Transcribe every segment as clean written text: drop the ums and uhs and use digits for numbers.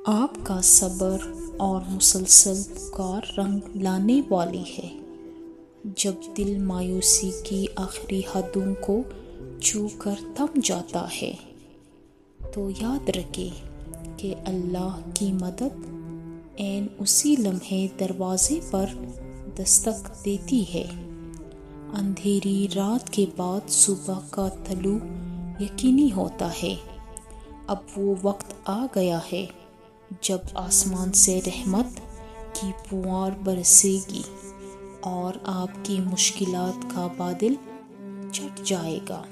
آپ کا صبر اور مسلسل پکار رنگ لانے والی ہے۔ جب دل مایوسی کی آخری حدوں کو چھو کر تھم جاتا ہے تو یاد رکھے کہ اللہ کی مدد عین اسی لمحے دروازے پر دستک دیتی ہے۔ اندھیری رات کے بعد صبح کا طلوع یقینی ہوتا ہے۔ اب وہ وقت آ گیا ہے جب آسمان سے رحمت کی پھوار برسے گی اور آپ کی مشکلات کا بادل چھٹ جائے گا۔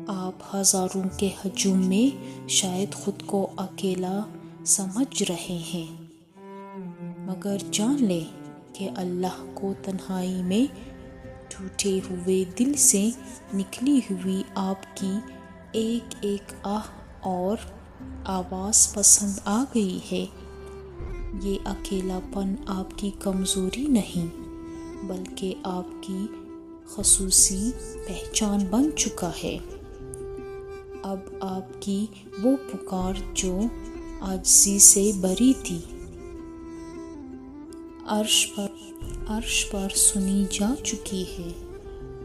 آپ ہزاروں کے ہجوم میں شاید خود کو اکیلا سمجھ رہے ہیں، مگر جان لیں کہ اللہ کو تنہائی میں ٹوٹے ہوئے دل سے نکلی ہوئی آپ کی ایک ایک آہ اور آواز پسند آ گئی ہے۔ یہ اکیلا پن آپ کی کمزوری نہیں بلکہ آپ کی خصوصی پہچان بن چکا ہے۔ اب آپ کی وہ پکار جو عاجزی سے بھری تھی عرش پر سنی جا چکی ہے،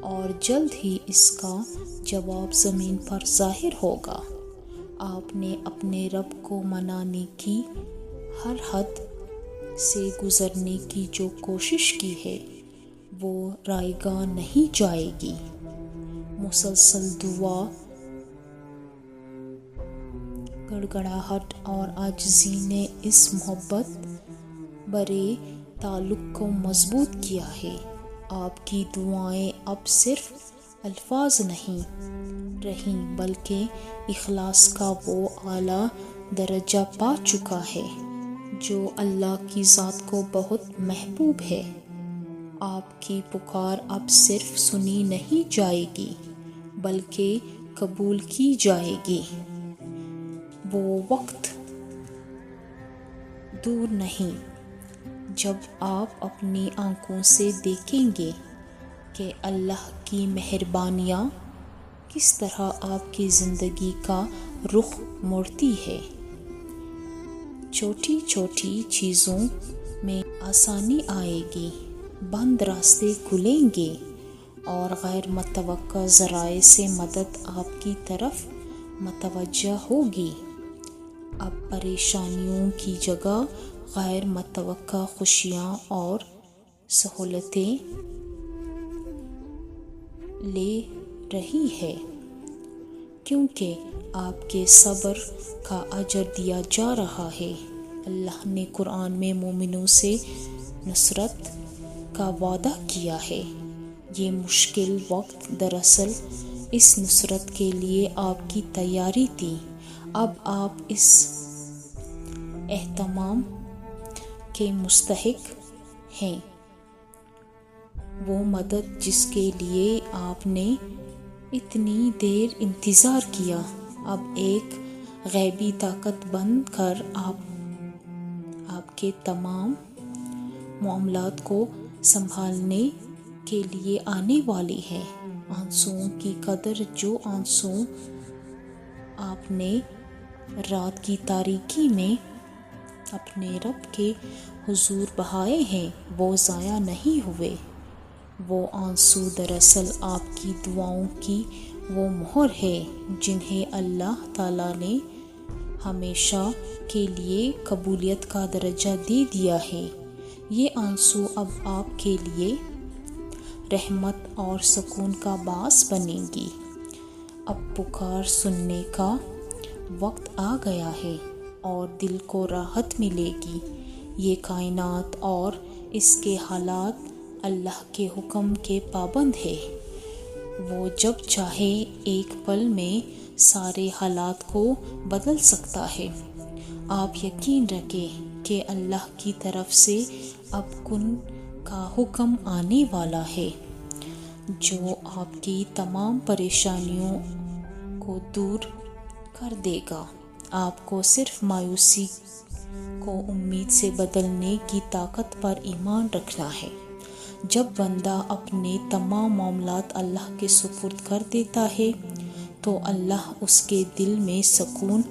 اور جلد ہی اس کا جواب زمین پر ظاہر ہوگا۔ آپ نے اپنے رب کو منانے کی، ہر حد سے گزرنے کی جو کوشش کی ہے وہ رائے گاہ نہیں جائے گی۔ مسلسل دعا، گڑ گڑاہٹ اور عاجزی نے اس محبت بھرے تعلق کو مضبوط کیا ہے۔ آپ کی دعائیں اب صرف الفاظ نہیں رہیں بلکہ اخلاص کا وہ اعلیٰ درجہ پا چکا ہے جو اللہ کی ذات کو بہت محبوب ہے۔ آپ کی پکار اب صرف سنی نہیں جائے گی بلکہ قبول کی جائے گی۔ وہ وقت دور نہیں جب آپ اپنی آنکھوں سے دیکھیں گے کہ اللہ کی مہربانیاں کس طرح آپ کی زندگی کا رخ موڑتی ہے۔ چھوٹی چھوٹی چیزوں میں آسانی آئے گی، بند راستے کھلیں گے اور غیر متوقع ذرائع سے مدد آپ کی طرف متوجہ ہوگی۔ اب پریشانیوں کی جگہ غیر متوقع خوشیاں اور سہولتیں لے رہی ہے، کیونکہ آپ کے صبر کا اجر دیا جا رہا ہے۔ اللہ نے قرآن میں مومنوں سے نصرت کا وعدہ کیا ہے۔ یہ مشکل وقت دراصل اس نصرت کے لیے آپ کی تیاری تھی۔ اب آپ اس اہتمام کے مستحق ہیں۔ وہ مدد جس کے لیے آپ نے اتنی دیر انتظار کیا، اب ایک غیبی طاقت بن کر آپ کے تمام معاملات کو سنبھالنے کے لیے آنے والی ہے۔ آنسوؤں کی قدر، جو آنسو آپ نے رات کی تاریکی میں اپنے رب کے حضور بہائے ہیں، وہ ضائع نہیں ہوئے۔ وہ آنسو دراصل آپ کی دعاؤں کی وہ مہر ہے جنہیں اللہ تعالیٰ نے ہمیشہ کے لیے قبولیت کا درجہ دے دیا ہے۔ یہ آنسو اب آپ کے لیے رحمت اور سکون کا باعث بنیں گی۔ اب پکار سننے کا وقت آ گیا ہے اور دل کو راحت ملے گی۔ یہ کائنات اور اس کے حالات اللہ کے حکم کے پابند ہے۔ وہ جب چاہے ایک پل میں سارے حالات کو بدل سکتا ہے۔ آپ یقین رکھیں کہ اللہ کی طرف سے اب کن کا حکم آنے والا ہے جو آپ کی تمام پریشانیوں کو دور کر دے گا۔ آپ کو صرف مایوسی کو امید سے بدلنے کی طاقت پر ایمان رکھنا ہے۔ جب بندہ اپنے تمام معاملات اللہ کے سپرد کر دیتا ہے تو اللہ اس کے دل میں سکون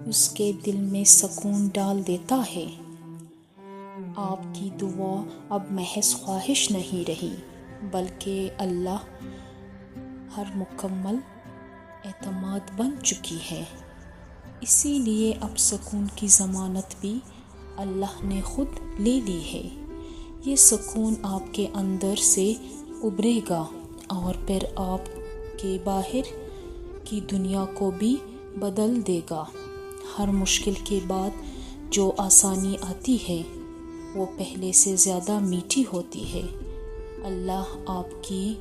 اس کے دل میں سکون ڈال دیتا ہے۔ آپ کی دعا اب محض خواہش نہیں رہی بلکہ اللہ ہر مکمل اعتماد بن چکی ہے۔ اسی لیے اب سکون کی ضمانت بھی اللہ نے خود لے لی ہے۔ یہ سکون آپ کے اندر سے ابھرے گا اور پھر آپ کے باہر کی دنیا کو بھی بدل دے گا۔ ہر مشکل کے بعد جو آسانی آتی ہے وہ پہلے سے زیادہ میٹھی ہوتی ہے۔ اللہ آپ کی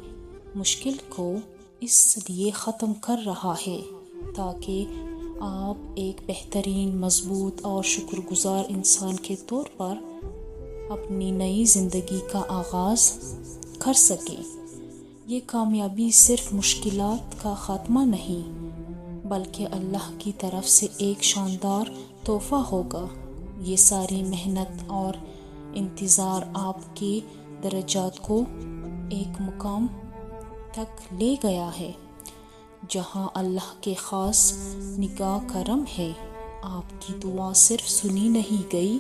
مشکل کو اس لیے ختم کر رہا ہے تاکہ آپ ایک بہترین، مضبوط اور شکر گزار انسان کے طور پر اپنی نئی زندگی کا آغاز کر سکیں۔ یہ کامیابی صرف مشکلات کا خاتمہ نہیں بلکہ اللہ کی طرف سے ایک شاندار تحفہ ہوگا۔ یہ ساری محنت اور انتظار آپ کے درجات کو ایک مقام تک لے گیا ہے جہاں اللہ کے خاص نگاہ کرم ہے۔ آپ کی دعا صرف سنی نہیں گئی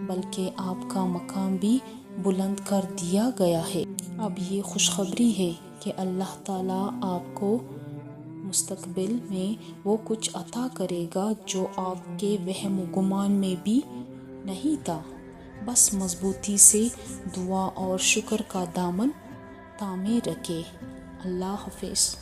بلکہ آپ کا مقام بھی بلند کر دیا گیا ہے۔ اب یہ خوشخبری ہے کہ اللہ تعالیٰ آپ کو مستقبل میں وہ کچھ عطا کرے گا جو آپ کے وہم و گمان میں بھی نہیں تھا۔ بس مضبوطی سے دعا اور شکر کا دامن تھامے رکھیں۔ اللہ حافظ۔